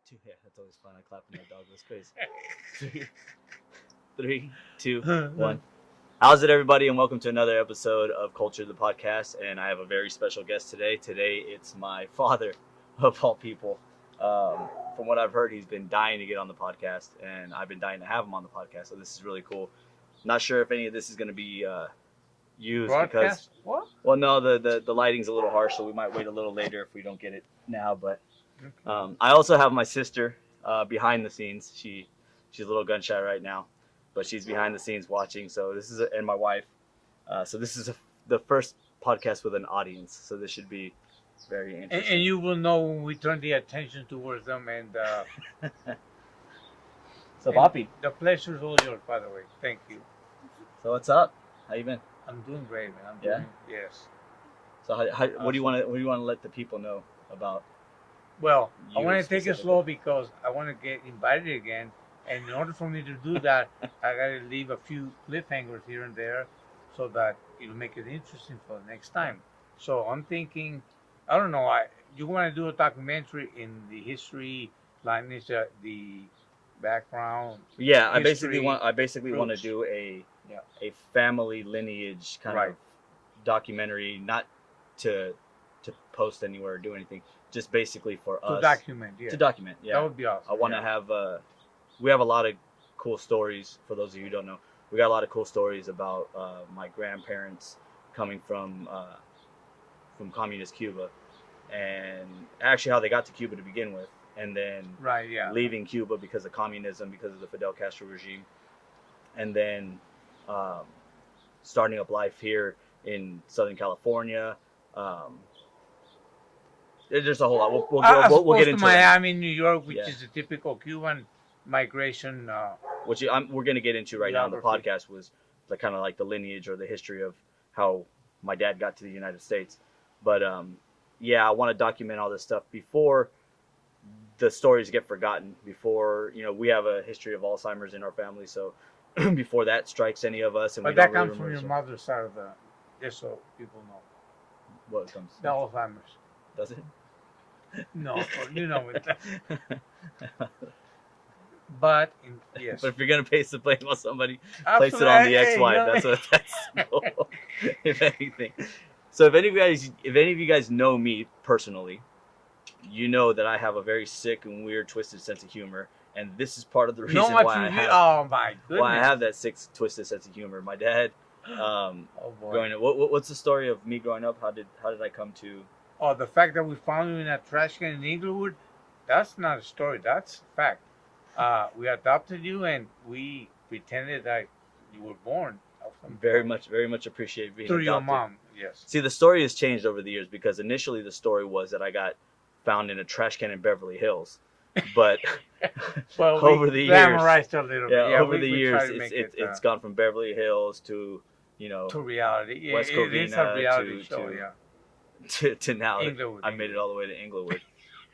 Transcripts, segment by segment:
two. Yeah, that's always fun. I clap when my dog goes crazy. Three, three, two, one. How's it, everybody? And welcome to another episode of Culture the Podcast. And I have a very special guest today. Today, it's my father, of all people. From what I've heard, he's been dying to get on the podcast, and I've been dying to have him on the podcast. So this is really cool. Not sure if any of this is going to be used Broadcast? because, What? well, no, the lighting's a little harsh, so we might wait a little later if we don't get it now. But I also have my sister behind the scenes. She's a little gun shy right now, but she's behind the scenes watching. So and my wife. So this is the first podcast with an audience. So this should be very interesting. And you will know when we turn the attention towards them. And so, Papi. The pleasure is all yours, by the way. Thank you. So what's up? How you been? I'm doing great, man. Yes. So what do you want to let the people know about? Well, I want to take it specifically? slow because I want to get invited again. And in order for me to do that, I got to leave a few cliffhangers here and there so that it'll make it interesting for the next time. So I'm thinking, I don't know, you want to do a documentary in the history, lineage, the background. Yeah, I history, basically want to roots. do a family lineage kind of documentary, not to post anywhere or do anything, just basically for us to document. Yeah, to document. Yeah, that would be awesome. I want to have we have a lot of cool stories. For those of you who don't know, we got a lot of cool stories about my grandparents coming from communist Cuba, and actually how they got to Cuba to begin with, and then leaving Cuba because of communism, because of the Fidel Castro regime, and then starting up life here in Southern California. There's a whole lot. We'll get into Miami, New York, which Yeah. is a typical Cuban migration. Which we're going to get into right now. The podcast was kind of like the lineage or the history of how my dad got to the United States. But I want to document all this stuff before the stories get forgotten. Before we have a history of Alzheimer's in our family, so before that strikes any of us, and But we that don't comes really from your mother's side of the. Just so people know. What comes? The Alzheimer's. Does it? No, you know it. But yes. But if you're gonna place the blame on somebody, place it on the ex-wife. That's cool. If anything. So if any of you guys know me personally, you know that I have a very sick and weird, twisted sense of humor, and this is part of the reason why I have that sick, twisted sense of humor. My dad, growing up, what's the story of me growing up? How did I come to? Oh, the fact that we found you in a trash can in Inglewood, that's not a story. That's a fact. We adopted you and we pretended that you were born. Very much appreciate being through adopted. your mom. Yes. See, the story has changed over the years because initially the story was that I got found in a trash can in Beverly Hills, but over the years, glamorized a little bit. Yeah, over the years, it's gone from Beverly Hills to to reality. West Covina, it is a reality show. To now Inglewood, I made it all the way to Inglewood,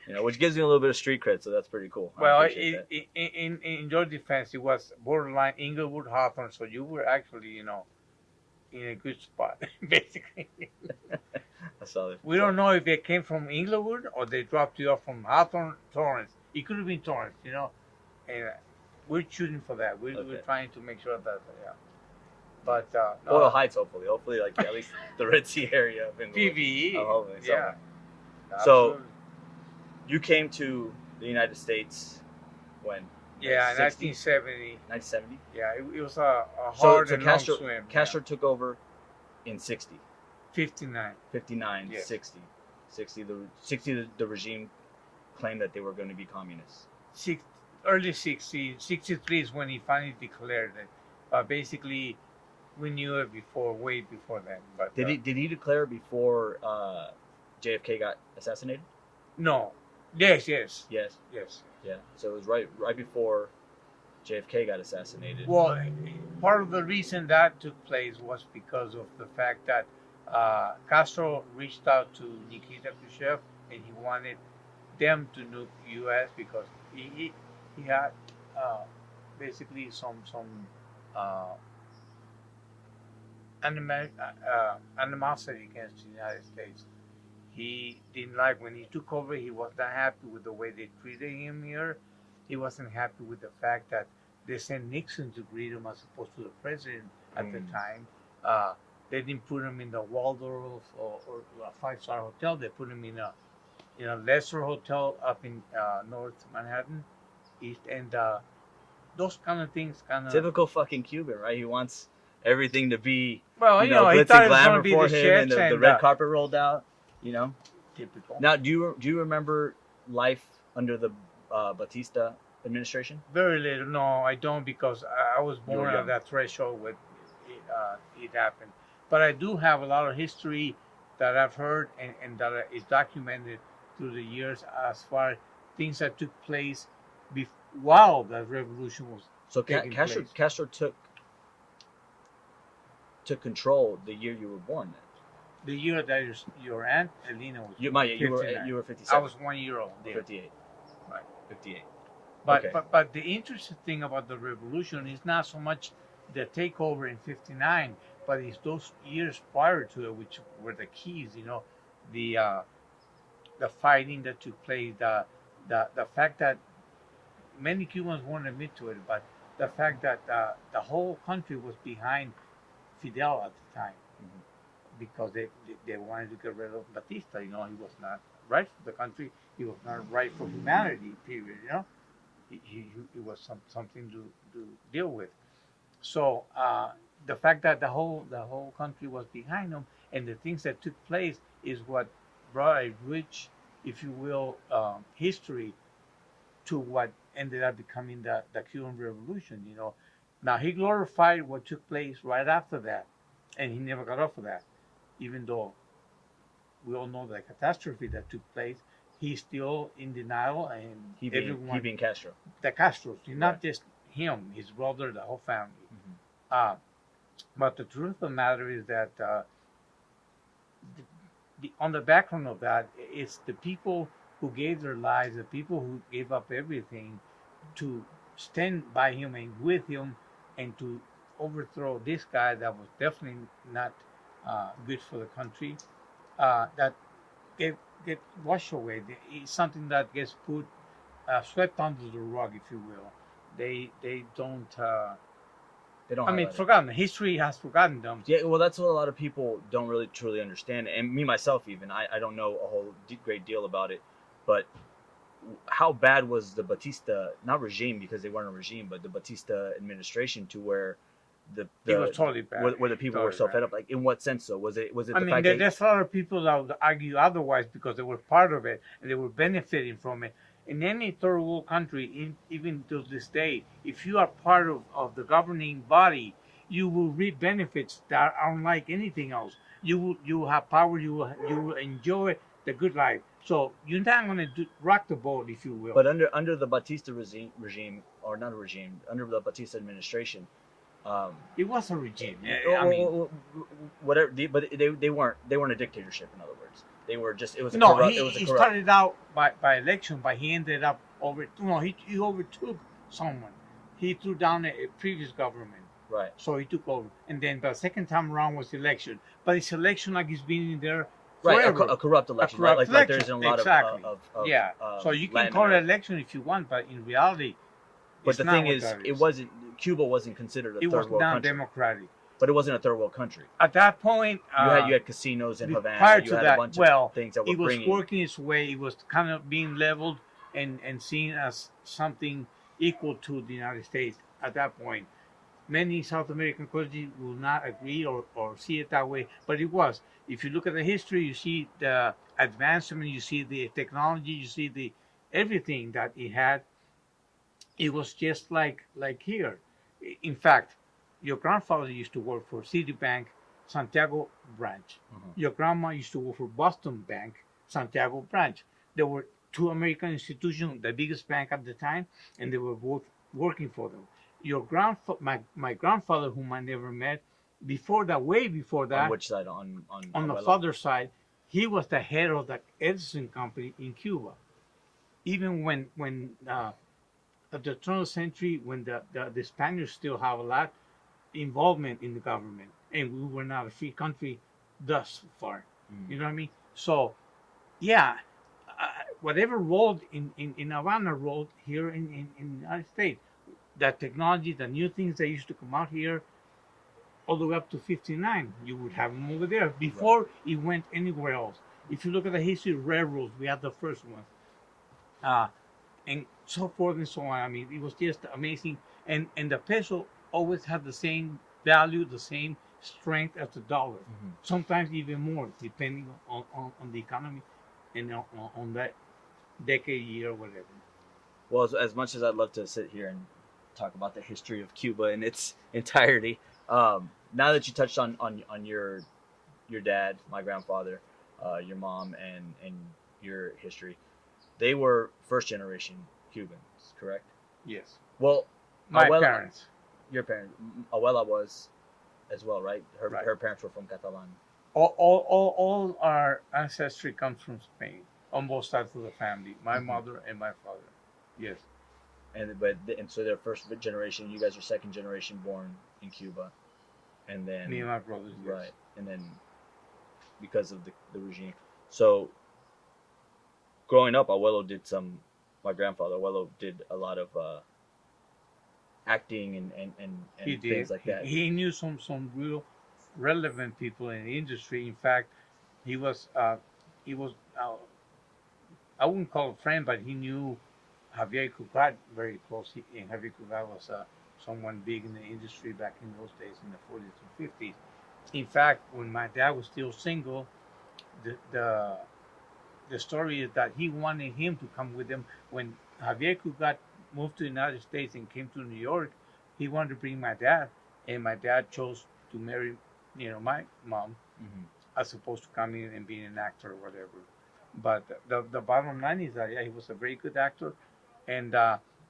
which gives me a little bit of street cred, so that's pretty cool. Well, in your defense, it was borderline Inglewood, Hawthorne, so you were actually, in a good spot, basically. I saw it. We don't know if they came from Inglewood or they dropped you off from Hawthorne, Torrance. It could have been Torrance, and we're shooting for that. We're trying to make sure that, But Boyle Heights, hopefully, like at least the Red Sea area of Inglewood. PVE. Yeah. So, absolutely. You came to the United States when? Yeah, 1970. 1970? Yeah, it was a hard and long swim. Castro took over in 60. 59. 59, Yes. 60. 60, the regime claimed that they were going to be communists. Early 60, 63 is when he finally declared it. But basically, we knew it way before then. But Did he declare before JFK got assassinated? No. Yes. Yeah. So it was right before JFK got assassinated. Well, part of the reason that took place was because of the fact that Castro reached out to Nikita Khrushchev and he wanted them to nuke U.S. because he had basically some animosity against the United States. He didn't like when he took over. He was not happy with the way they treated him here. He wasn't happy with the fact that they sent Nixon to greet him as opposed to the president at the time. Uh, they didn't put him in the Waldorf or a five-star hotel. They put him in a lesser hotel up in North Manhattan, East, and those kind of things kind of. Typical fucking Cuban, right? He wants everything to be, Well, he glitz thought and it was going to glamour be for the him, and chefs the and red carpet rolled out. typical. Now, do you remember life under the Batista administration? Very little. No, I don't because I was You were born at young. that threshold when it happened. But I do have a lot of history that I've heard and that is documented through the years as far as things that took place while the revolution was So taking place. Castro took control the year you were born. Then The year that your aunt Elena was you were 59. you were 57. I was 1 year old. Yeah. 58. Right. 58. But, Okay. but the interesting thing about the revolution is not so much the takeover in '59, but it's those years prior to it, which were the keys. The the fighting that took place, the fact that many Cubans won't admit to it, but the fact that the whole country was behind Fidel at the time Mhm. because they wanted to get rid of Batista. He was not right for the country. He was not right for humanity. Period. He was something to deal with. So the fact that the whole country was behind him and the things that took place is what brought a rich, if you will, history to what ended up becoming the Cuban Revolution. Now he glorified what took place right after that, and he never got off of that, even though we all know the catastrophe that took place. He's still in denial, and He everyone, being Castro. the Castros, not Right. just him, his brother, the whole family. Mhm. Uh, but the truth of the matter is that on the background of that, it's the people who gave their lives, the people who gave up everything to stand by him and with him, and to overthrow this guy that was definitely not good for the country. That get washed away. It's something that gets put swept under the rug, if you will. They don't. They don't I mean, highlight it. forgotten. History has forgotten them. Yeah, well, that's what a lot of people don't really truly understand, and me myself even. I don't know a whole great deal about it, but how bad was the Batista, not regime because they weren't a regime, but the Batista administration, to where It was totally bad. where the people were Totally so bad. fed up? Like, in what sense? So was it I the mean, fact that there's a lot of people that would argue otherwise because they were part of it and they were benefiting from it. In any third world country, even to this day, if you are part of the governing body, you will reap benefits that are unlike anything else. You will have power. You will enjoy the good life. So you're not going to rock the boat, if you will. but under the Batista regime, or not a regime, under the Batista administration, It was a regime. I mean, whatever. But they weren't a dictatorship. In other words, they were just it was a no, corrupt. he, It was a he corrupt. started out by election, but he ended up he overtook someone. He threw down a previous government, Right. so he took over. And then the second time around was election, but it's election like he's been in there Right, forever. a corrupt election, corrupt like election. there's in a lot Exactly. of Yeah. So you can Latin call it America. election if you want, but in reality, But it's the not thing what is, that it wasn't. Cuba wasn't considered a It third was world not country, democratic. but it wasn't a third world country. At that point, You had casinos in Havana. prior You to had that, a bunch well, of things that were it was bringing. working its way. It was kind of being leveled and seen as something equal to the United States at that point. Many South American countries will not agree or see it that way, but it was. If you look at the history, you see the advancement, you see the technology, you see the everything that it had. It was just like here. In fact, your grandfather used to work for Citibank, Santiago branch. Mhm. Your grandma used to work for Boston Bank, Santiago branch. There were two American institutions, the biggest bank at the time, and they were both working for them. My grandfather, whom I never met, before that, way before On that, which side? on the Abuelo? father's side, he was the head of the Edison company in Cuba. Even when at the turn of the century, when the Spaniards still have a lot involvement in the government, and we were not a free country thus far. Mhm. You know what I mean? So yeah, whatever rolled in Havana rolled here in the United States. That technology, the new things that used to come out here, all the way up to 59, you would have them over there Right. before it went anywhere else. If you look at the history of railroads, we had the first one, uh, and so forth and so on. I mean, it was just amazing. And the peso always had the same value, the same strength as the dollar. Hmm. Sometimes even more, depending on the economy and on that decade, year, or whatever. Well, as much as I'd love to sit here and talk about the history of Cuba in its entirety, now that you touched on your dad, my grandfather, your mom, and your history, they were first generation Cubans, correct? Yes. Well, My Abuela, parents. your parents, Abuela was as well, right? Right. Her parents were from Catalan. All our ancestry comes from Spain on both sides of the family. My Hmm. mother and my father. Yes. And so they're first generation. You guys are second generation born in Cuba, and Me then and my brothers. Yes. right, and then because of the regime. So growing up, Abuelo did some. My grandfather Abuelo did a lot of acting He and did. things like that. He knew some real relevant people in the industry. In fact, he was uh, he was I wouldn't call a friend, but he knew Javier Cugat very closely. And Javier Cugat was someone big in the industry back in those days in the 40s and 50s. In fact, when my dad was still single, the the the story is that he wanted him to come with him when Javier Cugat moved to the United States and came to New York. He wanted to bring my dad, and my dad chose to marry, my mom, Hmm. as opposed to coming and being an actor or whatever. But the bottom line is that, yeah, he was a very good actor, and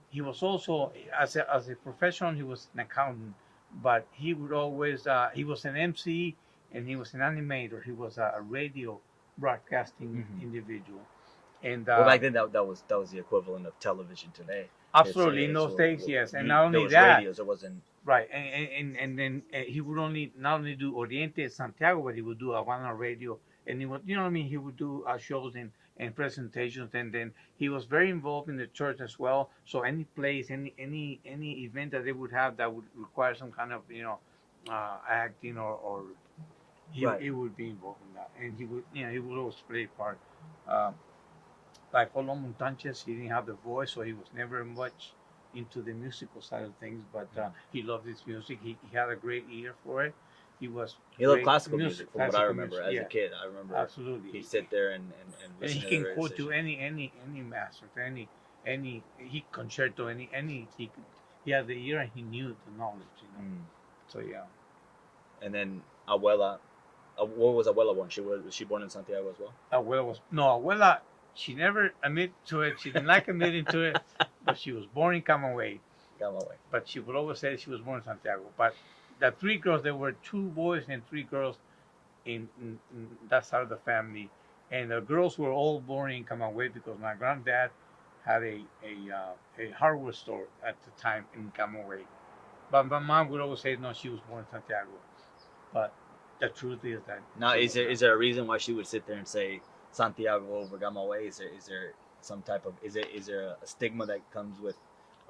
he was also, as a profession, he was an accountant. But he would always he was an MC, and he was an animator. He was a radio broadcasting Hmm. individual, and Well, back then that was the equivalent of television today. absolutely in those days, Well, yes. And not there only was that, radios. There wasn't. right, and then he would not only do Oriente Santiago, but he would do Havana Radio, and he would, what I mean, he would do shows and presentations, and then he was very involved in the church as well. So any place, any event that they would have that would require some kind of acting or Right. he would be involved in that, and he would always play a part. Uh, like Montanchez, he didn't have the voice, so he was never much into the musical side of things. But he loved his music. He had a great ear for it. He was He loved great classical music, from what I classical remember music. as a Yeah, kid. I remember absolutely. he'd sit there and And listen he to the can radio quote to station. any master, any he concerto, any he had the ear and he knew the knowledge. Mm. So yeah. And then Abuela, what was Abuela born? Was she born in Santiago as well? Abuela, she never admitted to it. She didn't like admitting to it, but she was born in Camagüey. Got my way. But she would always say she was born in Santiago. But the three girls, there were two boys and three girls in that side of the family, and the girls were all born in Camagüey because my granddad had a hardware store at the time in Camagüey. But my mom would always say no, she was born in Santiago. But the truth is that Now, she is was there not. is there a reason why she would sit there and say Santiago over Gamaway? Is there some type of is there a stigma that comes with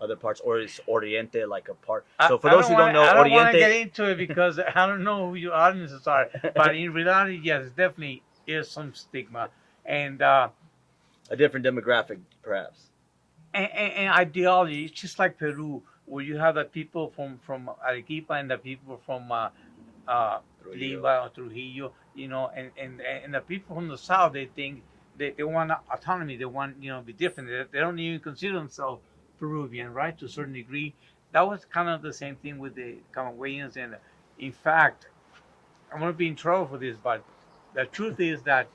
other parts, or is Oriente like a part? So for those who don't know, I don't want to get Oriente, into it because I don't know who your audiences are. But in reality, yes, definitely is some stigma, and a different demographic, perhaps. and ideology. It's just like Peru, where you have the people from Arequipa and the people from uh, Trujillo. Lima or Trujillo, and the people from the south, they think they want autonomy. They want be different. They don't even consider themselves Peruvian, right? To a certain degree, that was kind of the same thing with the Camagüeyans. And in fact, I'm going to be in trouble for this, but the truth is that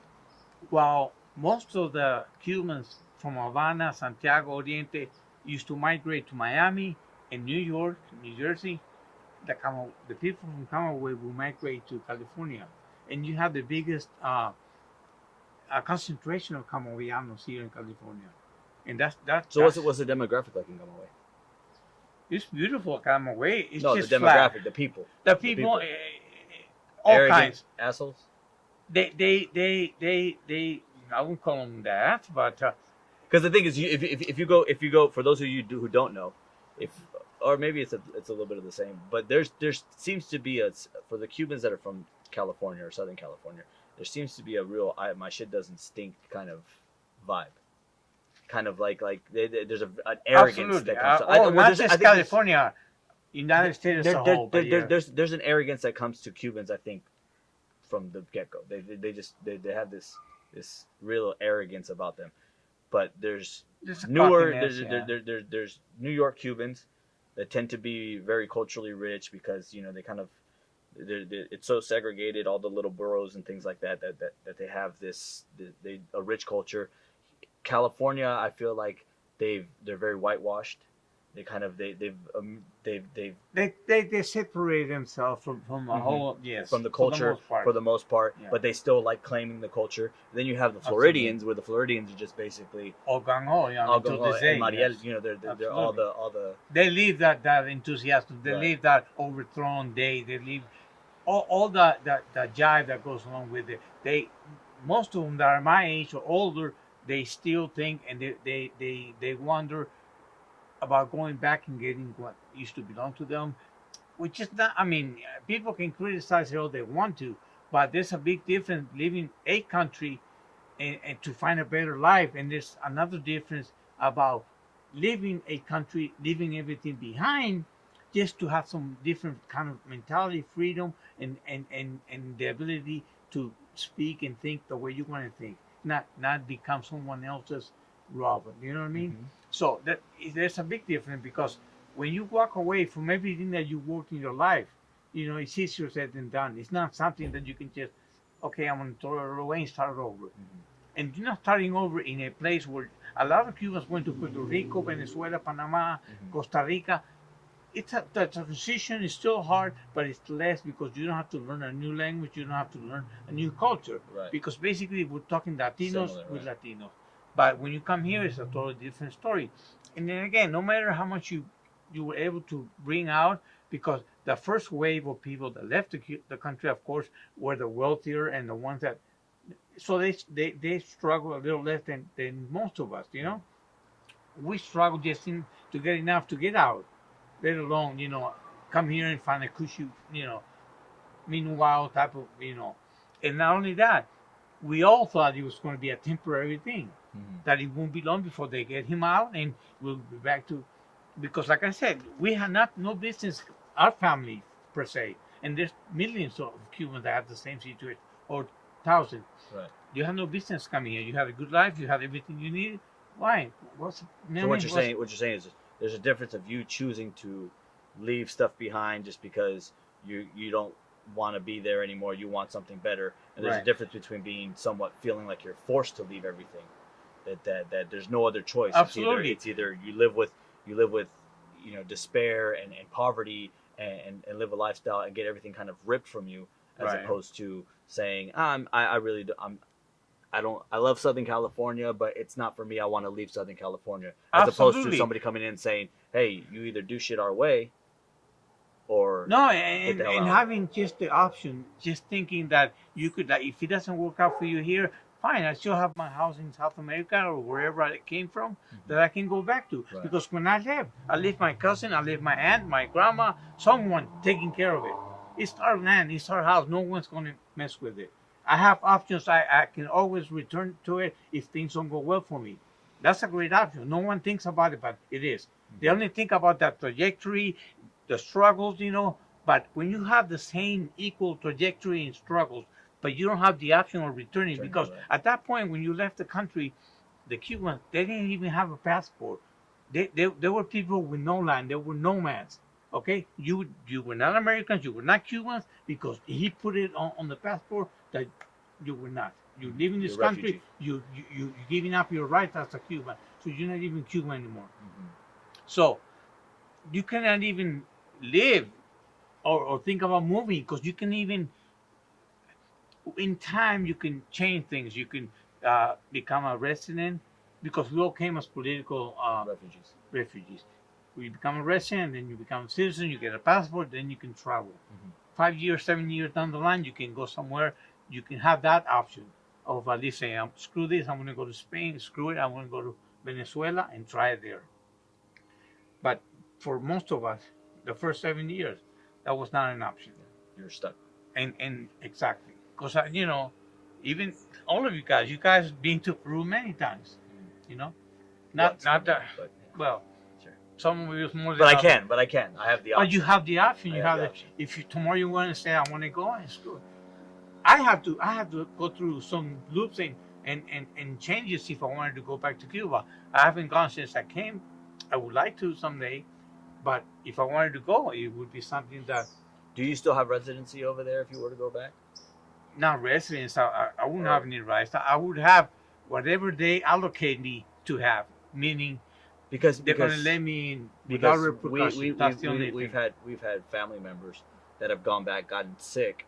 while most of the Cubans from Havana, Santiago, Oriente used to migrate to Miami and New York, New Jersey, the people from Camagüey will migrate to California, and you have the biggest concentration of Camagüeyanos here in California, and So what's the demographic like in Gamaway? it's beautiful. Camagüey, it's No, the just flat. demographic, the people. The The people, people. all Arrogant kinds. assholes. They I wouldn't call them that, but Because the thing is, if you go for those of you who don't know, if or maybe it's a little bit of the same, but there's seems to be a for the Cubans that are from California or Southern California, there seems to be a real my shit doesn't stink kind of vibe, kind of like there's an arrogance absolutely. that comes to. Well, Not there's I just think there's California, United States as a whole, but yeah. there's an arrogance that comes to Cubans. I think from the get go, they just they have this real arrogance about them. But there's Just a newer cockiness, yeah. there's New York Cubans that tend to be very culturally rich because they kind of it's so segregated, all the little boroughs and things like that they have this a rich culture. California, I feel like they're very whitewashed. They kind of They separate themselves from the Mhm. whole, yes, from the culture for the most part, Yeah. but they still like claiming the culture. Then you have the Absolutely. Floridians, where the Floridians are just basically All gung ho, yeah, until Algonquin this day. and Mariel. Yes. They're all the They leave that enthusiasm. They Right. leave that overthrown day. They leave all the jive that goes along with it. Most of them that are my age or older, they still think and they wonder about going back and getting what used to belong to them, which is not. I mean, people can criticize it all they want to, but there's a big difference living a country and to find a better life, and there's another difference about living a country, leaving everything behind, just to have some different kind of mentality, freedom, and the ability to speak and think the way you want to think, not become someone else's robot. You know what I mean? Mhm. So there's a big difference because when you walk away from everything that you worked in your life, it's easier said than done. It's not something that you can just, okay, I'm going to throw it away and start over. Mhm. And you're not starting over in a place where a lot of Cubans went to Puerto Rico, Venezuela, Panama, Mhm. Costa Rica. The transition is still hard, but it's less because you don't have to learn a new language, you don't have to learn a new culture. Right. Because basically we're talking Latinos Similar, with right. Latinos. But when you come here, it's a totally different story. And then again, no matter how much you were able to bring out, because the first wave of people that left the country, of course, were the wealthier and the ones that, so they struggle a little less than most of us. We struggle just to get enough to get out, let alone come here and find a cushy meanwhile type of and not only that, we all thought it was going to be a temporary thing, Mhm. that it won't be long before they get him out and we'll be back to, because like I said, we had no business, our family per se, and there's millions of Cubans that have the same situation, or thousands. Right. You have no business coming here. You had a good life. You had everything you need. Why? So what you're saying is there's a difference of you choosing to leave stuff behind just because you don't want to be there anymore. You want something better, and there's a Right. difference between being somewhat feeling like you're forced to leave everything. That there's no other choice. Absolutely. It's either you live with despair and poverty and live a lifestyle and get everything kind of ripped from you, as Right. opposed to saying I really I don't. I love Southern California, but it's not for me. I want to leave Southern California, as opposed to Absolutely. somebody coming in and saying, "Hey, you either do shit our way, or No, get and, the hell and out." having just the option, just thinking that you could, like, if it doesn't work out for you here, fine. I still have my house in South America or wherever I came from that I can go back to. Right. Because when I left my cousin, I left my aunt, my grandma, someone taking care of it. It's our land, it's our house. No one's going to mess with it. I have options. I can always return to it if things don't go well for me. That's a great option. No one thinks about it, but it is. They only think about that trajectory, the struggles, But when you have the same equal trajectory and struggles, but you don't have the option of returning, because Right. at that point when you left the country, the Cubans, they didn't even have a passport. They were people with no land. They were nomads. Okay, you were not Americans. You were not Cubans because he put it on the passport that you were not. You live in this You're a country. refugee. You giving up your rights as a Cuban, so you're not even Cuban anymore. Mhm. So you cannot even live or think about moving because you can even in time you can change things. You can become a resident because we all came as political Refugees. refugees. You become a resident, then you become a citizen, you get a passport, then you can travel. Mhm. 5 years, 7 years down the line, you can go somewhere. You can have that option. of at least saying, screw this, I'm going to go to Spain, screw it, I'm going to go to Venezuela and try it there. But for most of us, the first 7 years, that was not an option. You're stuck. And exactly. Because, even all of you guys been to Peru many times, Not Once, not that, but, well, sure. some of you more than But I others. can. But I can. I have the option. But you have the option. I You have have the the, option. if you tomorrow you want to say I want to go and screw it. I have to go through some loops and changes if I wanted to go back to Cuba. I haven't gone since I came. I would like to someday, but if I wanted to go, it would be something that Do you still have residency over there if you were to go back? not residence. I wouldn't Oh. have any rights. I would have whatever they allocate me to have, meaning Because they're going to let me in without because repercussions. That's the only we've thing. had family members that have gone back, gotten sick,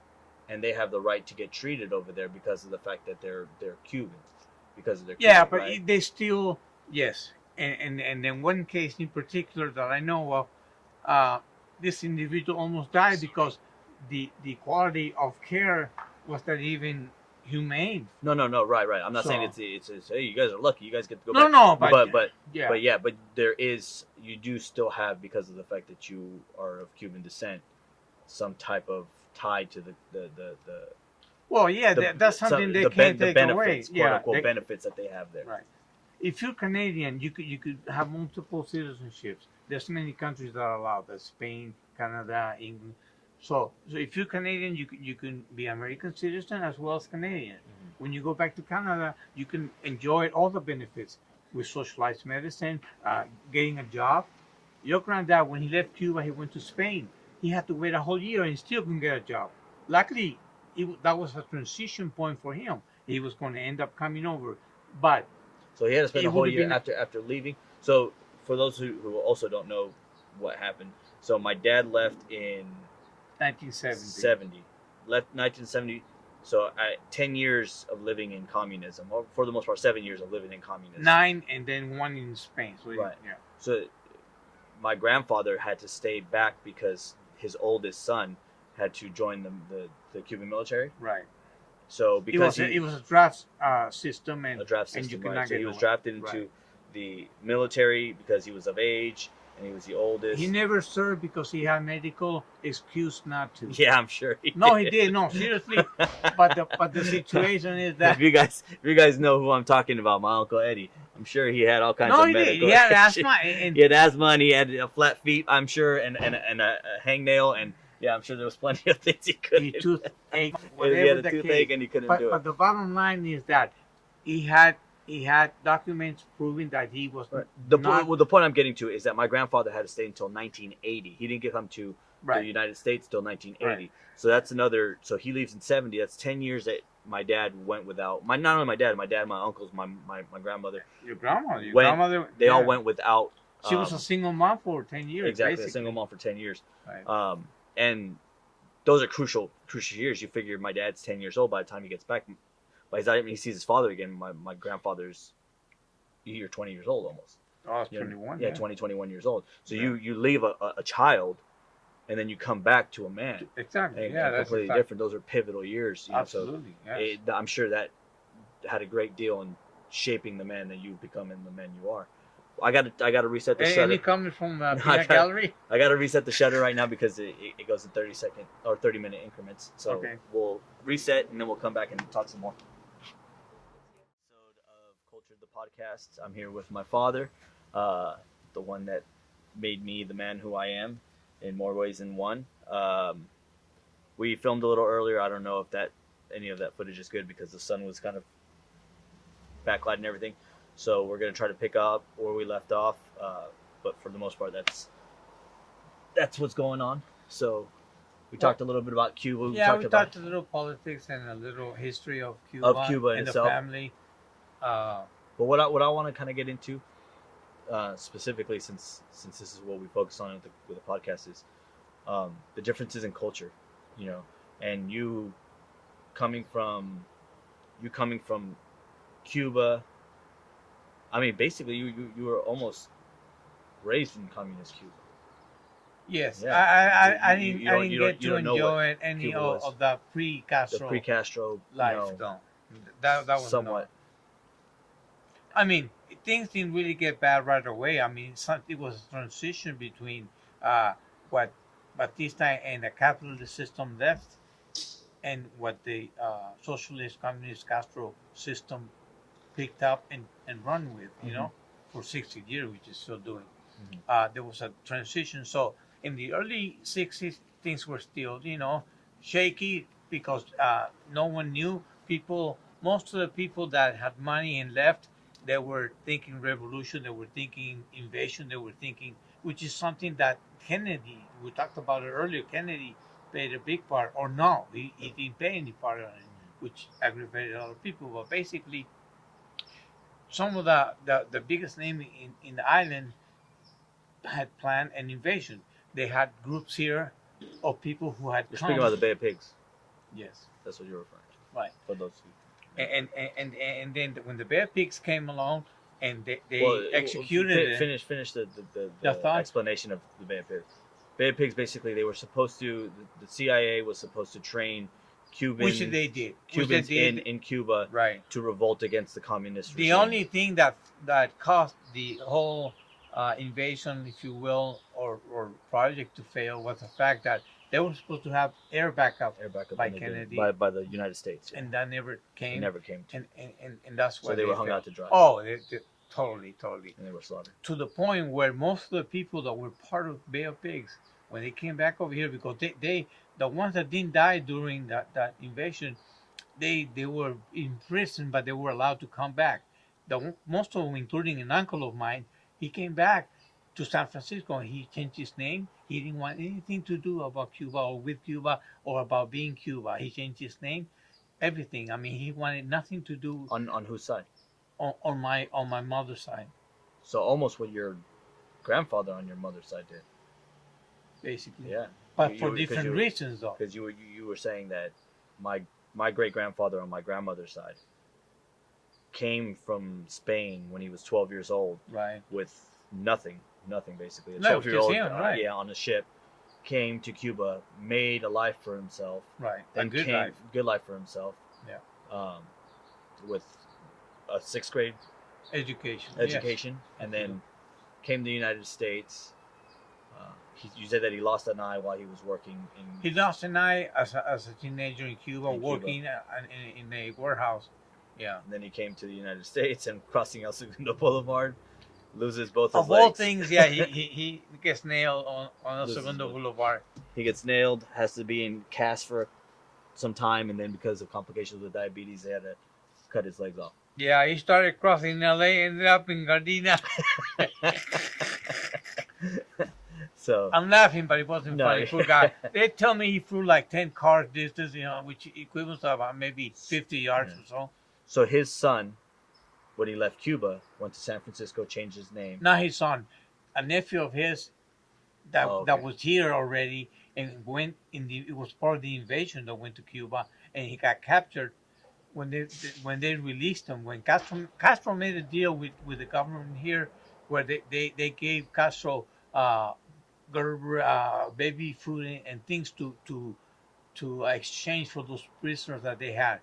and they have the right to get treated over there because of the fact that they're Cuban, because of their Yeah, Cuban, but right? they still, yes. And then one case in particular that I know of, this individual almost died because the quality of care was not even humane. No, right. I'm not saying So- it's hey, you guys are lucky, you guys get to go No, back. no, but yeah. but there is, you do still have, because of the fact that you are of Cuban descent, some type of tie to the Well, yeah, that's something they can't take away. benefits, quote Yeah, unquote benefits that they have there. right. If you're Canadian, you could have multiple citizenships. There's many countries that allow that: Spain, Canada, England. So if you're Canadian, you can be American citizen as well as Canadian. When you go back to Canada, you can enjoy all the benefits with socialized medicine, getting a job. Your granddad, when he left Cuba, he went to Spain. He had to wait a whole year and still couldn't get a job. Luckily, that was a transition point for him. He was going to end up coming over, but So he had to spend It a whole would've year been- after leaving. So for those who also don't know what happened, so my dad left in 1970. 70, left 1970. So 10 years of living in communism, or for the most part 7 years of living in communism. 9 and then 1 in Spain. So Right. yeah. So my grandfather had to stay back because his oldest son had to join the Cuban military. Right. So because it was a draft system, and a draft and you system, could right? not So get he was away. drafted into Right. the military because he was of age and he was the oldest. He never served because he had medical excuse not to. Yeah, I'm sure he No, did. he did. No, seriously. But the situation is that if you guys know who I'm talking about, my uncle Eddie, I'm sure he had all kinds no, of he did. medical He had issues. asthma, and He had asthma and he had flat feet, I'm sure, and a hangnail, and yeah, I'm sure there was plenty of things he couldn't. he toothache, he had whatever a the toothache case. and he couldn't But do it. but the bottom line is that he had documents proving that he was Right. not The point I'm getting to is that my grandfather had to stay until 1980. He didn't come to the right. United States till 1980. Right. So that's another. So he leaves in 70. That's 10 years that my dad went without. Not only my dad, my uncles, my grandmother. Your grandmother. Your When grandmother. They all yeah. went without. She was a single mom for 10 years. Exactly, basically. a single mom for 10 years. Right. And those are crucial years. You figure my dad's 10 years old by the time he gets back. By the time he sees his father again, my grandfather's 20 years old almost. Oh, I was You know, 21. Yeah, 20, 21 years old. So Yeah. you leave a child, and then you come back to a man. Exactly. And, Yeah, and that's completely exactly. different. Those are pivotal years. You know, Absolutely. so Yes. I'm sure that had a great deal in shaping the man that you've become and the man you are. I got to reset the shutter. Any comment from No, Peanut Gallery? I got to reset the shutter right now because it goes in 30-second or 30-minute increments. So Okay. we'll reset and then we'll come back and talk some more. Episode of Culture the Podcast. I'm here with my father, the one that made me the man who I am in more ways than one. We filmed a little earlier. I don't know if any of that footage is good because the sun was kind of backlighting everything. So we're gonna try to pick up where we left off, but for the most part, that's what's going on. So we talked a little bit about Cuba. We talked about talked a little politics and a little history of Cuba, in and the itself. family. But what I want to kind of get into, specifically, since this is what we focus on with the podcast, is the differences in culture, you know, and you coming from Cuba. I mean, basically, you were almost raised in communist Cuba. Yes, Yeah. I You didn't don't- get you to don't know what enjoy any Cuba was. of the The pre-Castro pre-Castro life, you know, though. That was no. somewhat. I mean, things didn't really get bad right away. I mean, it was a transition between what Batista and the capitalist system left, and what the socialist communist Castro system picked up and run with, Hmm. for 60 years, which is still doing. Hmm. There was a transition. So in the early 60s, things were still, shaky because no one knew. Most of the people that had money and left, they were thinking revolution, they were thinking invasion, they were thinking, which is something that Kennedy, we talked about it earlier, Kennedy played a big part, or no, he didn't play any part on it, which aggravated a lot of people. But basically, some of the biggest name in the island had planned an invasion. They had groups here of people who had You're speaking come. about the Bay of Pigs. Yes, That's what you're referring to. right. For those who. And then when the bear pigs came along and they Well, executed it, finish the the thought. explanation of the Bay of Pigs. Bay of Pigs, basically, they were supposed to. The CIA was supposed to train Which they did. Cubans in Cuba Right. to revolt against the communist regime. The only thing that caused the whole invasion, if you will, or project to fail was the fact that they were supposed to have air backup air backup by and they didn't. Kennedy, by the United States. Yeah. and that never It came. never came to. And that's why So they were hung failed. out to dry. Oh, totally. And they were slaughtered. To the point where most of the people that were part of Bay of Pigs, when they came back over here, because they the ones that didn't die during that invasion, they were in prison, but they were allowed to come back. Most of them, including an uncle of mine, he came back to San Francisco and he changed his name. He didn't want anything to do about Cuba or with Cuba or about being Cuba. He changed his name, everything. I mean, he wanted nothing to do On whose side? on my mother's side, So almost what your grandfather on your mother's side did. basically. Yeah. But for different reasons, though. Because you were saying that my great grandfather on my grandmother's side came from Spain when he was 12 years old Right. with nothing basically. A No, 12-year-old just him, right. on a ship, came to Cuba, made a life for himself, Right. then A good came, life. good life for himself. Yeah. With a 6th grade Education. education, and then came to the United States. You said that he lost an eye while he was working in. He lost an eye as a teenager in Cuba, In Cuba. working in a warehouse. Yeah. And then he came to the United States and crossing El Segundo Boulevard, loses both his Of legs. all things, yeah, he gets nailed on El This is Segundo what- Boulevard. He gets nailed, has to be in cast for some time, and then because of complications with diabetes, they had to cut his legs off. Yeah, he started crossing LA, ended up in Gardena. So I'm laughing, but it wasn't No, funny. yeah. Poor guy. They tell me he flew like 10 cars distance, which equates to about maybe 50 yards Yeah. or so. So his son, when he left Cuba, went to San Francisco, changed his name. Not his son, a nephew of his that Oh, okay. that was here already and went it was part of the invasion that went to Cuba, and he got captured when they released him. When Castro made a deal with the government here, where they gave Castro baby food and things to exchange for those prisoners that they had.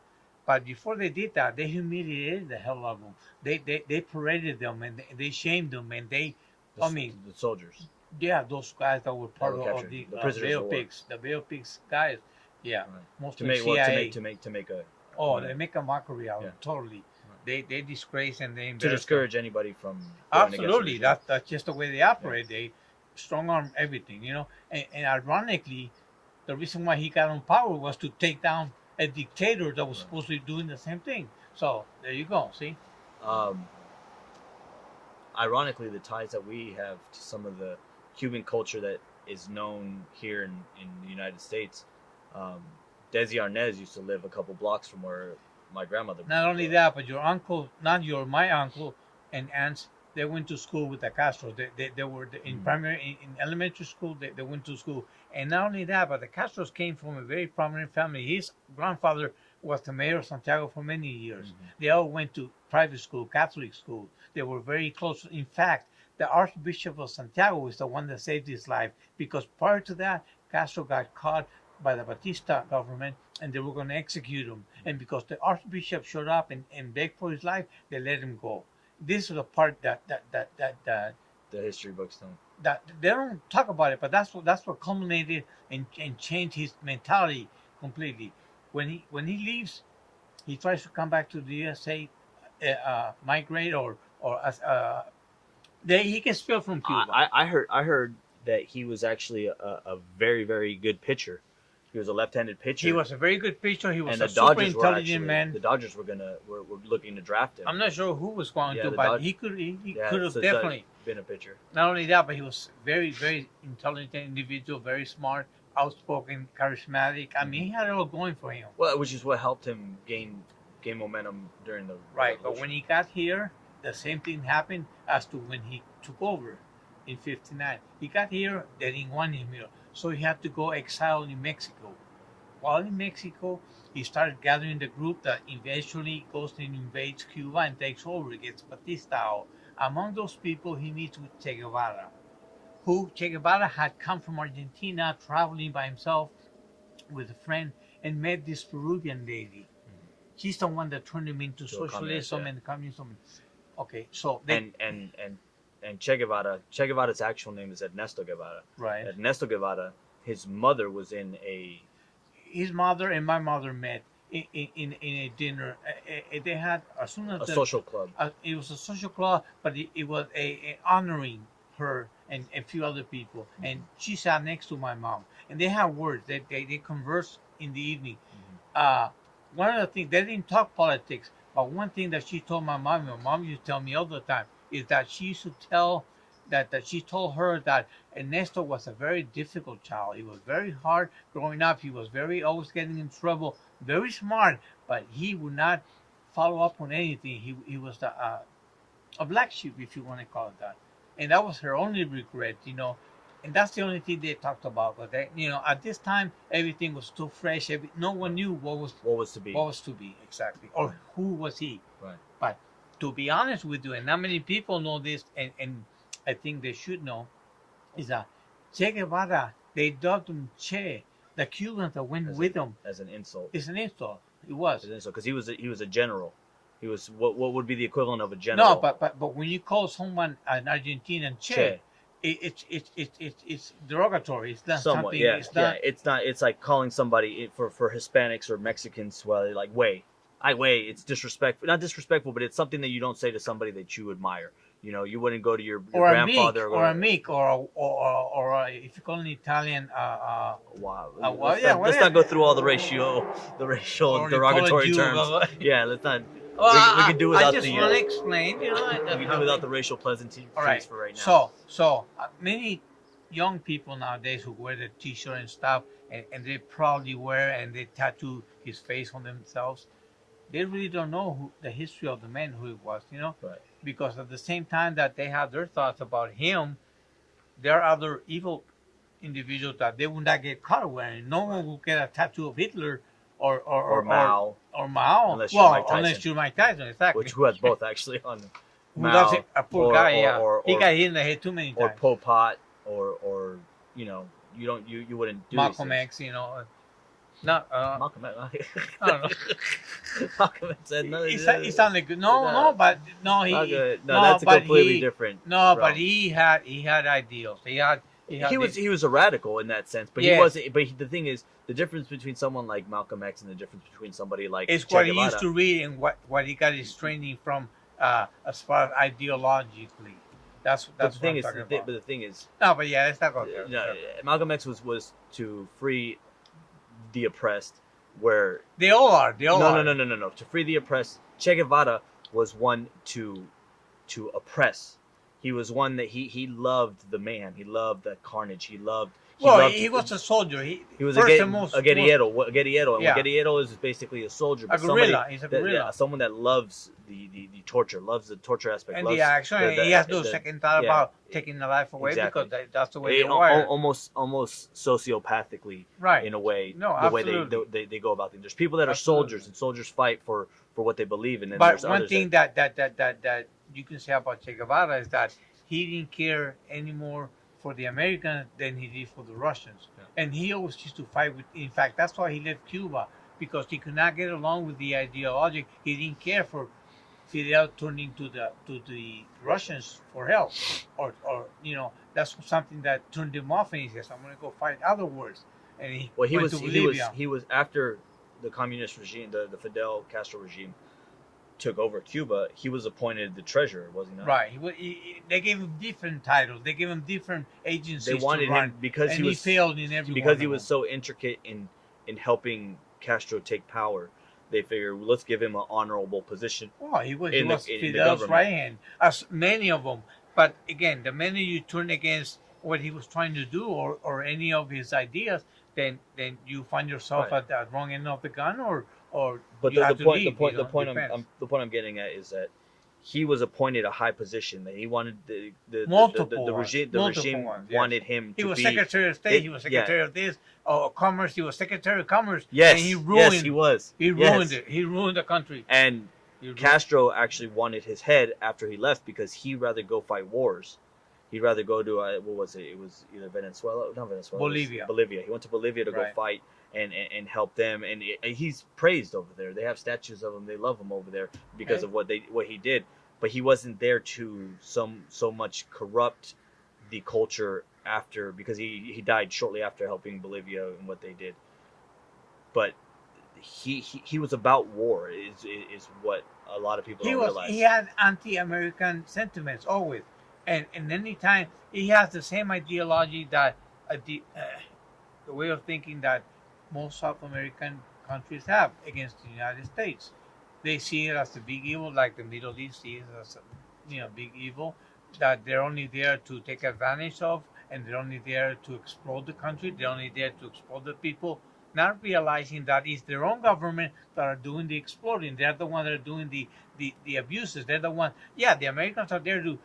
But before they did that, they humiliated the hell out of them. They paraded them and they shamed them, and they, The soldiers. yeah, those guys that were part were of captured. the The prisoners Bay of of war. Pigs, the Bay of Pigs guys. Yeah, Right. most To of the make well, CIA. to make a Oh, they make a mockery out of Yeah. it, totally. They disgrace and they to embarrass them. discourage anybody from going against the Absolutely, regime. that's just the way they operate. They strong arm everything, And ironically, the reason why he got on power was to take down a dictator that was Right. supposed to be doing the same thing. So there you go. See, Ironically, the ties that we have to some of the Cuban culture that is known here in the United States. Desi Arnaz used to live a couple blocks from where my grandmother. not only grew up. that, but your uncle, not my uncle and aunts, they went to school with the Castros. They were in Mhm. primary, in elementary school. They went to school, and not only that, but the Castros came from a very prominent family. His grandfather was the mayor of Santiago for many years. Mhm. They all went to private school, Catholic school. They were very close. In fact, the Archbishop of Santiago is the one that saved his life, because prior to that, Castro got caught by the Batista government, and they were going to execute him. And because the archbishop showed up and begged for his life, they let him go. This is the part The history books don't. that they don't talk about it, but that's what culminated and changed his mentality completely. When he leaves, he tries to come back to the USA, migrate or as he gets spilled from Cuba. I heard that he was actually a very very good pitcher. He was a left-handed pitcher. He was a very good pitcher. He was and a the super Dodgers were intelligent actually man. the Dodgers were looking to draft him. I'm not sure who was going Yeah, to, the but Dod- he could Yeah, could have so definitely. been a pitcher. Not only that, but he was very, very intelligent individual, very smart, outspoken, charismatic. I mean, he had it all going for him. Well, which is what helped him gain momentum during the Right, but revolution. when he got here, the same thing happened as to when he took over in '59. He got here, they didn't want him here, so he had to go exile in Mexico. While in Mexico, he started gathering the group that eventually goes and invades Cuba and takes over, gets Batista out. Among those people, he meets with Che Guevara, who Che Guevara had come from Argentina, traveling by himself with a friend, and met this Peruvian lady. She's the one that turned him into To a communist, socialism yeah. and communism. Okay, so they, And Che Guevara's actual name is Ernesto Guevara. right. Ernesto Guevara, his mother was in a His mother and my mother met in a dinner. They had as soon as social club. it was a social club, but it was a honoring her and a few other people. And she sat next to my mom, and they had words. They conversed in the evening. One of the things, they didn't talk politics, but one thing that she told my mom used to tell me all the time, is that she used to tell that she told her that Ernesto was a very difficult child. He was very hard growing up. He was very always getting in trouble. Very smart, but he would not follow up on anything. He was a black sheep, if you want to call it that, and that was her only regret, And that's the only thing they talked about. But at this time, everything was too fresh. No one knew what was to be. exactly, or who was he. Right. But to be honest with you, and not many people know this, and I think they should know, is that Che Guevara, they dubbed him Che. The Cubans that went with him. As an insult. It's an insult. It was. Because he was a general. He was what would be the equivalent of a general. No, but when you call someone an Argentinian Che. It's derogatory. It's not somewhat, something. yeah, It's not. yeah. It's not. It's like calling somebody for Hispanics or Mexicans. Well, they're like way. It's disrespectful. Not disrespectful, but it's something that you don't say to somebody that you admire. You wouldn't go to your grandfather or a meek, or if you call an Italian, wow. Let's not go through all the racial or derogatory you call a terms. Jew. Yeah, let's not. Well, we can do without I just want to explain. we can do without the racial pleasantries All right. for right now. So many young people nowadays who wear the T-shirt and stuff, and they proudly wear and they tattoo his face on themselves. They really don't know the history of the man who he was, Right. Because at the same time that they have their thoughts about him, there are other evil individuals that they would not get caught wearing. No one will get a tattoo of Hitler or Mao. Or Mao. Unless you're Mike Tyson. Unless you're Mike Tyson, exactly. Who has both actually on Who Mao, does it? A poor guy, yeah. He or, got hit in the head too many or times. Pol Pot or you wouldn't do Malcolm these X, Not, Malcolm X. I don't know. Malcolm X said no. It sounded good. No, but no, he. Not good. No, no, that's a but completely different. No, realm. but he had ideals. He was a radical in that sense, but Yes. he wasn't. But the thing is, the difference between someone like Malcolm X and the difference between somebody like It's Che what he Guevara, used to read and what he got his training from, as far as ideologically. That's But the what thing I'm is, talking about. but the thing is, No, but yeah, let's not go there. no, Malcolm X was to free the oppressed, where They all are. They all are. no. To free the oppressed, Che Guevara was one to oppress. He was one that he loved the man. He loved the carnage. He loved. He was a soldier. He was first a and most, guerrillero. A guerrillero. Yeah. A guerrillero is basically a soldier. A But guerrilla. He's a guerrilla. someone that loves the torture, loves the torture aspect. And loves the action. He has no second thought about taking the life away Exactly. because that's the way they were. almost sociopathically, Right. in a way. No, the way absolutely. they go about things. There's people that are Absolutely. soldiers, and soldiers fight for what they believe in. And But there's one others thing that you can say about Che Guevara is that he didn't care anymore for the Americans than he did for the Russians. Yeah. And he always used to fight with. In fact, that's why he left Cuba, because he could not get along with the ideology. He didn't care for Fidel turning to the Russians for help, or that's something that turned him off. And he says, "I'm going to go fight other wars." And he Well, went to Bolivia. he was after the communist regime, the Fidel Castro regime took over Cuba. He was appointed the treasurer, was he not? Right. They gave him different titles. They gave him different agencies. They wanted to run, him because and he failed in every because one he of was them. so intricate in helping Castro take power. They figured, let's give him an honorable position. Well, he was in the Fidel's government. right hand, as many of them. But again, the minute you turn against what he was trying to do, or any of his ideas, then you find yourself Right. at the wrong end of the gun, or But you have to leave. the point I'm getting at is that he was appointed a high position. That he wanted the regime ones, yes. wanted him to He was be Secretary of State. He was Secretary of this. Commerce. He was Secretary of Commerce. Yes, and he ruined. yes, he was. He ruined it. He ruined the country. And Castro actually wanted his head after he left because he'd rather go fight wars. He'd rather go to what was it? It was either Venezuela, not Venezuela, Bolivia. Bolivia. He went to Bolivia to go Right. fight and help them, and he's praised over there. They have statues of him. They love him over there because of what he did. But he wasn't there to so much corrupt the culture after, because he died shortly after helping Bolivia and what they did. But he was about war is what a lot of people don't realize. He had anti-American sentiments always, and any time he has the same ideology that the way of thinking that most South American countries have against the United States. They see it as the big evil, like the Middle East sees it as a big evil that they're only there to take advantage of, and they're only there to explode the country. They're only there to exploit the people, not realizing that it's their own government that are doing the exploding. They're the ones that are doing the abuses. They're the ones. Yeah, the Americans are there to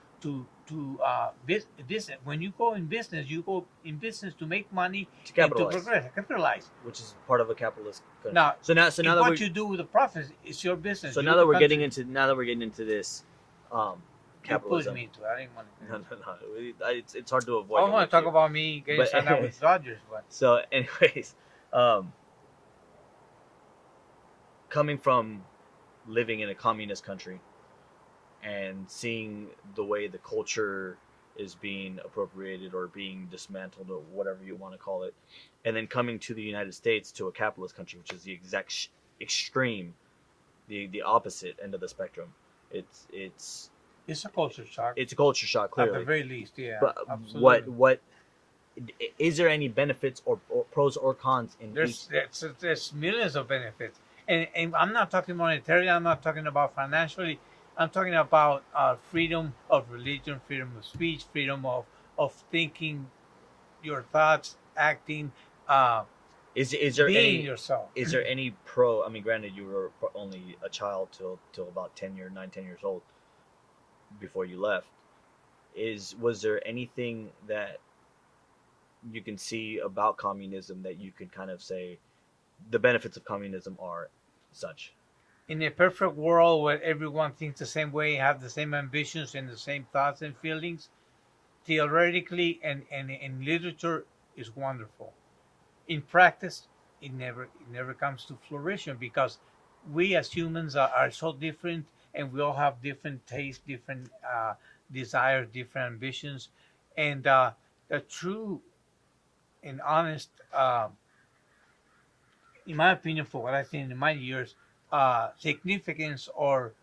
business. When you go in business to make money To and to capitalize. capitalize. Which is part of a capitalist country. Now, so now that what you do with the profits is your business. so You're now that the we're country. getting into this You pushed capitalism. me into it. I didn't want to. No. It's hard to avoid. I want it to with talk you. about me getting But signed out with Dodgers, but So, anyways, coming from living in a communist country and seeing the way the culture is being appropriated or being dismantled or whatever you want to call it, and then coming to the United States, to a capitalist country, which is the exact extreme, the opposite end of the spectrum. It's it's a culture shock. a culture shock, At clearly. the very least, yeah. But absolutely. what is there any benefits or pros or cons in each? There's millions of benefits, and I'm not talking monetarily. I'm not talking about financially. I'm talking about freedom of religion, freedom of speech, freedom of thinking, your thoughts, acting, Is there being any yourself. is there any pro? I mean, granted, you were only a child till about 10 years old before you left. Was there anything that you can see about communism that you could kind of say the benefits of communism are such? In a perfect world where everyone thinks the same way, have the same ambitions and the same thoughts and feelings, theoretically and in literature is wonderful. In practice, it never comes to fruition, because we as humans are so different, and we all have different tastes, different desires, different ambitions, and the true and honest, in my opinion, for what I've seen in my years, significance or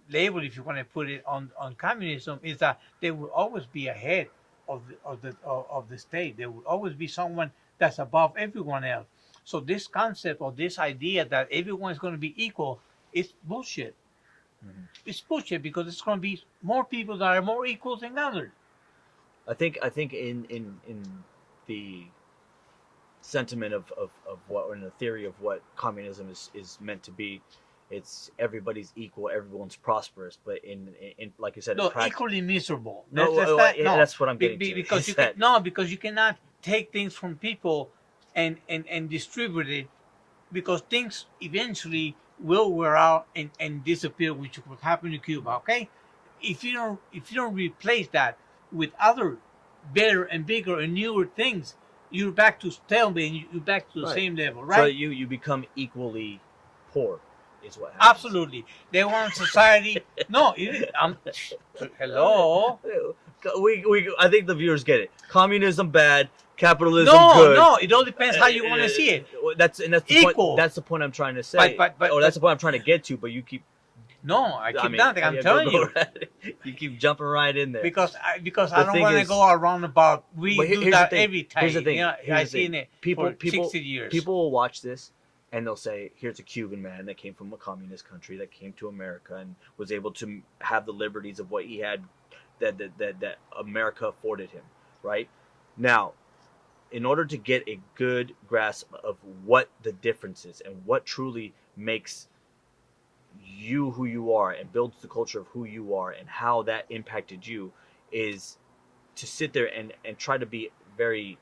label, if you want to put it on communism, is that they will always be ahead of the state. There will always be someone that's above everyone else. So this concept or this idea that everyone is going to be equal is bullshit. Mhm. It's bullshit, because it's going to be more people that are more equal than others. I think in the sentiment of what, or in the theory of what communism is meant to be, it's everybody's equal, everyone's prosperous, but in like you said, No, in practice, equally miserable. no, that's what I'm getting to. Because is that because you cannot take things from people and distribute it, because things eventually will wear out and disappear, which will happen to Cuba. Okay, if you don't replace that with other better and bigger and newer things, you're back to stalemate and you're back to the Right. same level, So right? you become equally poor, is what happens. Absolutely. They want society. No, hello. I think the viewers get it. Communism bad, capitalism No, good. no. It all depends how you want to see it. That's the Equal. point. That's the point I'm trying to say. But that's the point I'm trying to get to. But you keep. No, I keep mean, nothing. I'm yeah, telling you. You keep jumping right in there. Because I The don't thing want to is- go around about. We But do here's that the thing. every time. Here's the thing. You know, Here's I've the thing. seen it People, for 60 years. People will watch this, and they'll say, "Here's a Cuban man that came from a communist country that came to America and was able to have the liberties of what he had, that America afforded him." Right now, in order to get a good grasp of what the difference is and what truly makes you who you are and builds the culture of who you are and how that impacted you, is to sit there and try to be very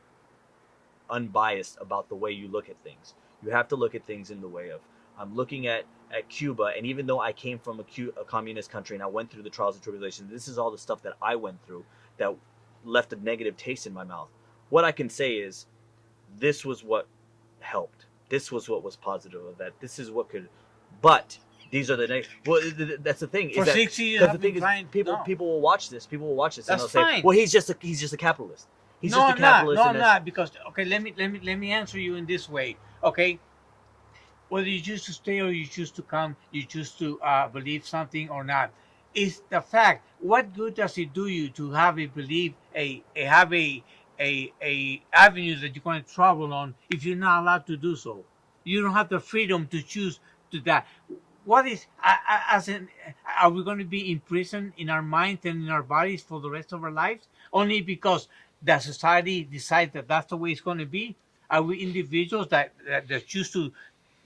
unbiased about the way you look at things. You have to look at things in the way of, I'm looking at Cuba, and even though I came from a communist country and I went through the trials and tribulations, this is all the stuff that I went through that left a negative taste in my mouth. What I can say is, this was what helped. This was what was positive of that. This is what could, but these are the next. Well, that's the thing. For is that, 60 years, because I've the thing been is, trying. people No. people will watch this. People will watch this, and That's they'll say, fine. "Well, he's just a capitalist. He's No, just a I'm not. capitalist." No, and I'm that's- not. Because okay, let me answer you in this way. Okay, whether you choose to stay or you choose to come, you choose to believe something or not, is the fact. What good does it do you to have a belief, have a avenue that you're going to travel on if you're not allowed to do so? You don't have the freedom to choose to that. What is as in? Are we going to be imprisoned in our minds and in our bodies for the rest of our lives only because the society decides that that's the way it's going to be? Are we individuals that choose to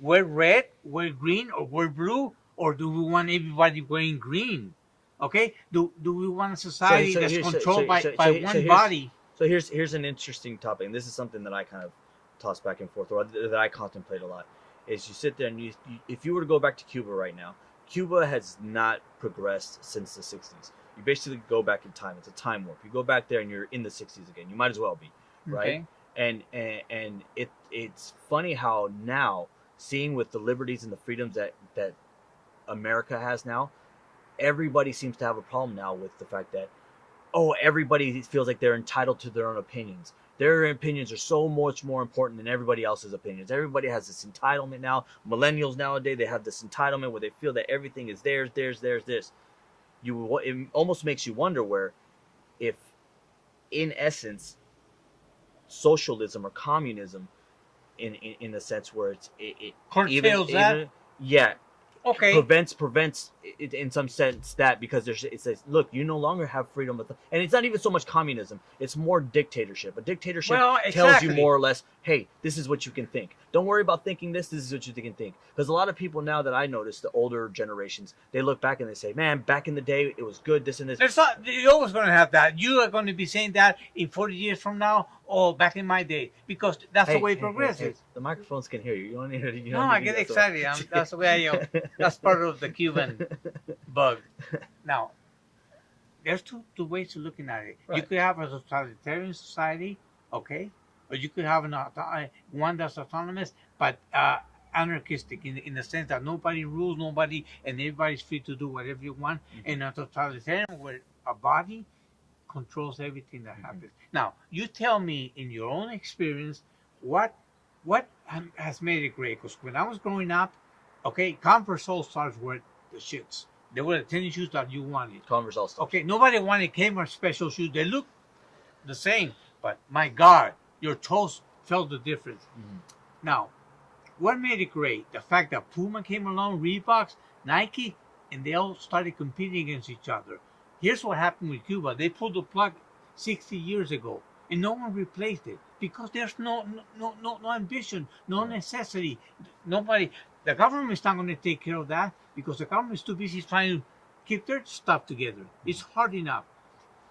wear red, wear green, or wear blue, or do we want everybody wearing green? Okay, do we want a society that's here's- controlled by one here's- body? So here's an interesting topic, and this is something that I kind of toss back and forth, or that I contemplate a lot. Is you sit there and if you were to go back to Cuba right now, Cuba has not progressed since the '60s. You basically go back in time; it's a time warp. You go back there and you're in the '60s again. You might as well be, right? Okay. And it's funny how now, seeing with the liberties and the freedoms that America has now, everybody seems to have a problem now with the fact that, oh, everybody feels like they're entitled to their own opinions. Their opinions are so much more important than everybody else's opinions. Everybody has this entitlement now. Millennials nowadays, they have this entitlement where they feel that everything is theirs. It almost makes you wonder where, if in essence, socialism or communism, in a sense where it Curtails that? yeah, Okay. prevents it in some sense, that because it says, look, you no longer have freedom of and it's not even so much communism, it's more dictatorship. A dictatorship Well, tells you exactly. more or less, hey, this is what you can think, don't worry about thinking this is what you can think. Because a lot of people now that I notice, the older generations, they look back and they say, man, back in the day it was good, this and this. There's not. You're always going to have that. You are going to be saying that in 40 years from now, or back in my day, because that's the way it progresses. The microphones can hear you. You don't need to. No, I get excited. That's the way I am. That's part of the Cuban bug. Now, there's two ways of looking at it. Right. You could have a totalitarian society, okay, or you could have one that's autonomous but anarchistic in the sense that nobody rules nobody and everybody's free to do whatever you want. Mm-hmm. And a totalitarian where a body controls everything that happens. Now, you tell me in your own experience what has made it great. Because when I was growing up, okay, Converse All Stars were the shits. They were the tennis shoes that you wanted. Converse All Stars. Okay, nobody wanted Kmart special shoes. They look the same, but my God, your toes felt the difference. Mm-hmm. Now, what made it great? The fact that Puma came along, Reeboks, Nike, and they all started competing against each other. Here's what happened with Cuba. They pulled the plug 60 years ago, and no one replaced it because there's no ambition, no necessity. Nobody, the government's not going to take care of that because the government's too busy trying to keep their stuff together. It's hard enough.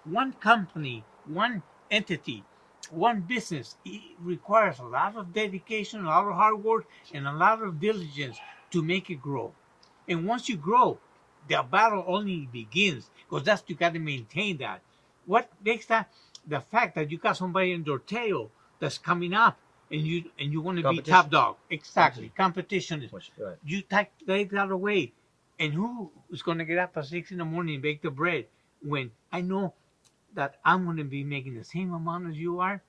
One company, one entity, one business, it requires a lot of dedication, a lot of hard work, and a lot of diligence to make it grow. And once you grow, the battle only begins because you got to maintain that. What makes that? the fact that you got somebody on your tail that's coming up, and you want to be top Competition. dog. Exactly, competition is. Right. You take that away, and who is going to get up at 6 in the morning and bake the bread when I know that I'm going to be making the same amount as you are?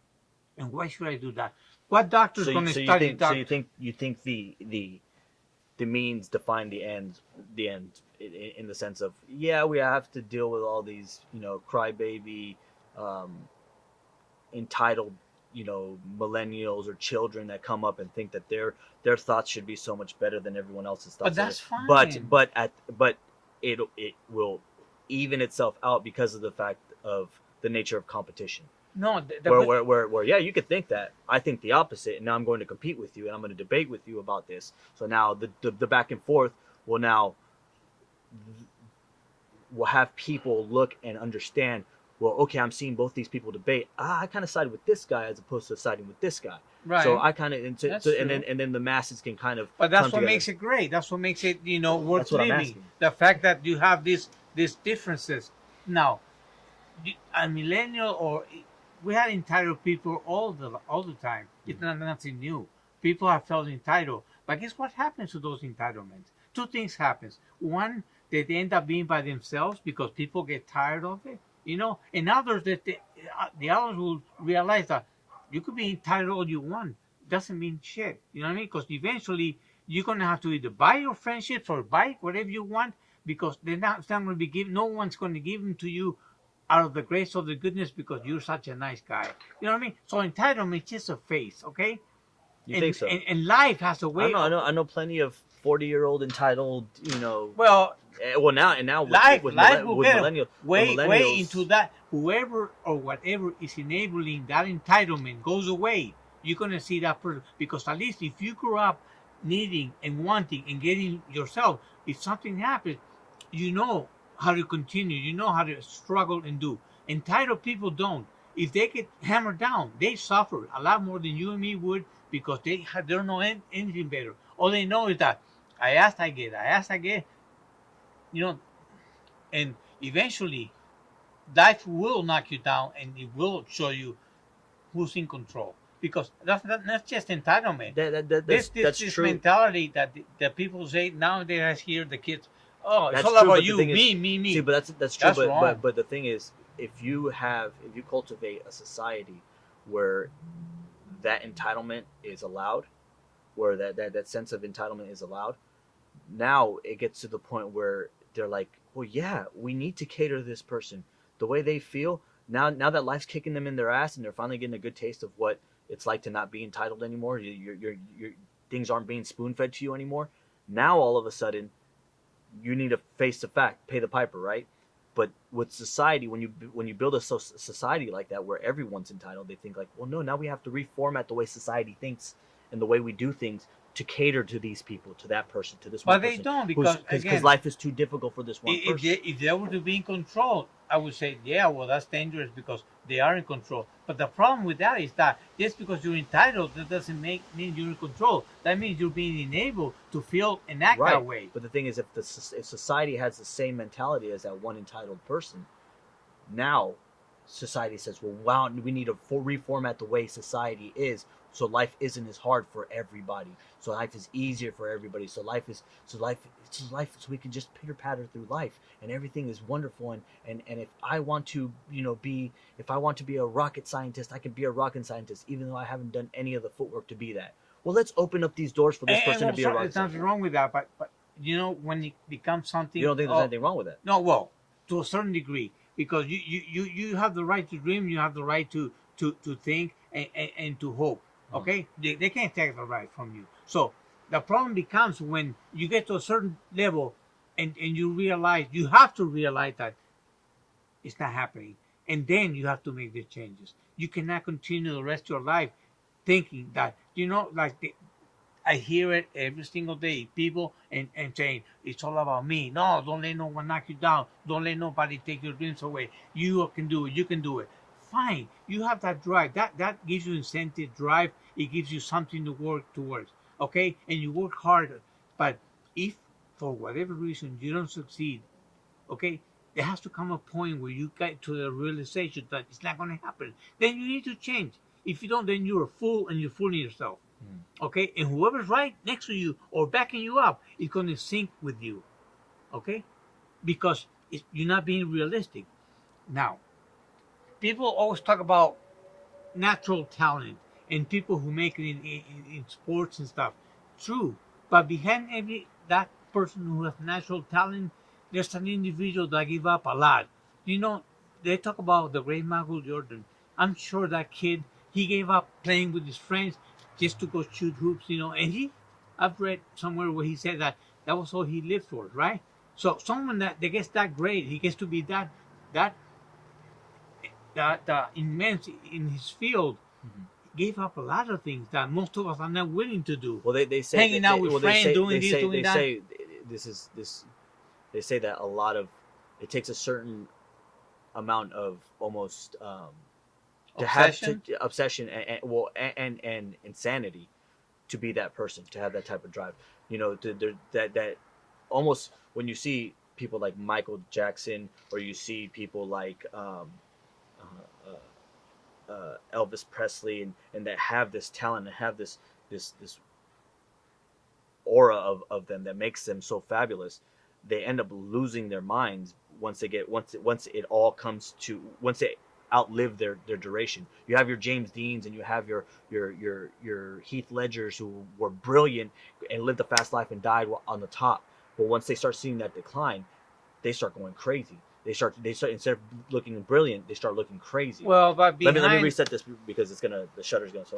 And why should I do that? What doctor's going to study that? So you think the means define the end, in the sense of, yeah, we have to deal with all these, crybaby, entitled, millennials or children that come up and think that their thoughts should be so much better than everyone else's thoughts. But that's fine. But it will even itself out because of the fact of the nature of competition. No, where yeah, you could think that. I think the opposite, and now I'm going to compete with you, and I'm going to debate with you about this. So now the back and forth will have people look and understand. Well, okay, I'm seeing both these people debate. I kind of side with this guy as opposed to siding with this guy. Right. So I kind of and then the masses can kind of. But that's what makes it great. That's what makes it worth living. The fact that you have these differences. Now, a millennial we had entitled people all the time. It's not nothing new. People have felt entitled, but guess what happens to those entitlements? Two things happens. One, they end up being by themselves because people get tired of it, and others that the others will realize that you could be entitled all you want. Doesn't mean shit. You know what I mean? Because eventually you're gonna have to either buy your friendships or buy whatever you want because they're not going to be given. No one's going to give them to you out of the grace of the goodness because you're such a nice guy. You know what I mean? So entitlement is just a face, okay? You think so? And life has a way. I know plenty of 40-year-old entitled, Well, now life with will get millennials, way into that. Whoever or whatever is enabling that entitlement goes away. You're gonna see that person because at least if you grew up needing and wanting and getting yourself, if something happens, you know how to continue. You know how to struggle and do. Entitled people don't. If they get hammered down, they suffer a lot more than you and me would because they don't know anything better. All they know is that I ask, I get. I ask, I get. And eventually, life will knock you down and it will show you who's in control. Because that's not just entitlement. That's this true. mentality that people say nowadays. I hear the kids. Oh, it's That's all true, about but you, the thing is, me. See, but that's true. That's wrong. But the thing is, if you cultivate a society where that entitlement is allowed, where that sense of entitlement is allowed, now it gets to the point where they're like, well, yeah, we need to cater to this person the way they feel. Now that life's kicking them in their ass and they're finally getting a good taste of what it's like to not be entitled anymore. Your things aren't being spoon fed to you anymore. Now all of a sudden, you need to face the fact, pay the piper, right? But with society, when you build a society like that where everyone's entitled, they think like, well, no, now we have to reformat the way society thinks and the way we do things to cater to these people, to that person, to this one person. But they don't because again, life is too difficult for this one person. If they were to be in control, I would say, yeah, well, that's dangerous because they are in control. But the problem with that is that just because you're entitled, that doesn't mean you're in control. That means you're being enabled to feel and act Right. that way. But the thing is, if society has the same mentality as that one entitled person, now society says, well, wow, we need to reformat the way society is, so life isn't as hard for everybody. So life is easier for everybody. So so we can just pitter patter through life, and everything is wonderful. And if I want to, if I want to be a rocket scientist, I can be a rocket scientist, even though I haven't done any of the footwork to be that. Well, let's open up these doors for this person to be a rocket scientist. There's nothing wrong with that, but when it becomes something, you don't think there's anything wrong with that? No, well, to a certain degree, because you have the right to dream, you have the right to think and to hope. Okay, they can't take the right from you. So the problem becomes when you get to a certain level and you have to realize that it's not happening, and then you have to make the changes. You cannot continue the rest of your life thinking that I hear it every single day, people and saying it's all about me. No, don't let no one knock you down. Don't let nobody take your dreams away. You can do it. You can do it. Fine, you have that drive. That gives you incentive, drive. It gives you something to work towards. Okay, and you work harder. But if for whatever reason you don't succeed, okay, there has to come a point where you get to the realization that it's not going to happen. Then you need to change. If you don't, then you're a fool and you're fooling yourself. Okay? And whoever's right next to you or backing you up is going to sync with you. Okay? Because you're not being realistic. Now, people always talk about natural talent and people who make it in sports and stuff. True, but behind every that person who has natural talent, there's an individual that give up a lot. You know, they talk about the great Michael Jordan. I'm sure that kid he gave up playing with his friends just to go shoot hoops. You know, and I've read somewhere where he said that that was all he lived for, right? So someone that gets that great, he gets to be that immense in his field, gave up a lot of things that most of us are not willing to do. Well, they say Hanging out with friends, doing this, doing that. Say this is this. They say that a lot of it takes a certain amount of almost to Obsession? have obsession and insanity to be that person, to have that type of drive. You know, that almost when you see people like Michael Jackson or you see people like Elvis Presley and that have this talent and have this aura of them that makes them so fabulous, they end up losing their minds once it all comes to once they outlive their duration. You have your James Deans and you have your Heath Ledgers who were brilliant and lived a fast life and died on the top. But once they start seeing that decline, they start going crazy. They start instead of looking brilliant, they start looking crazy. Well, but Let me behind reset this because the shutter's gonna. So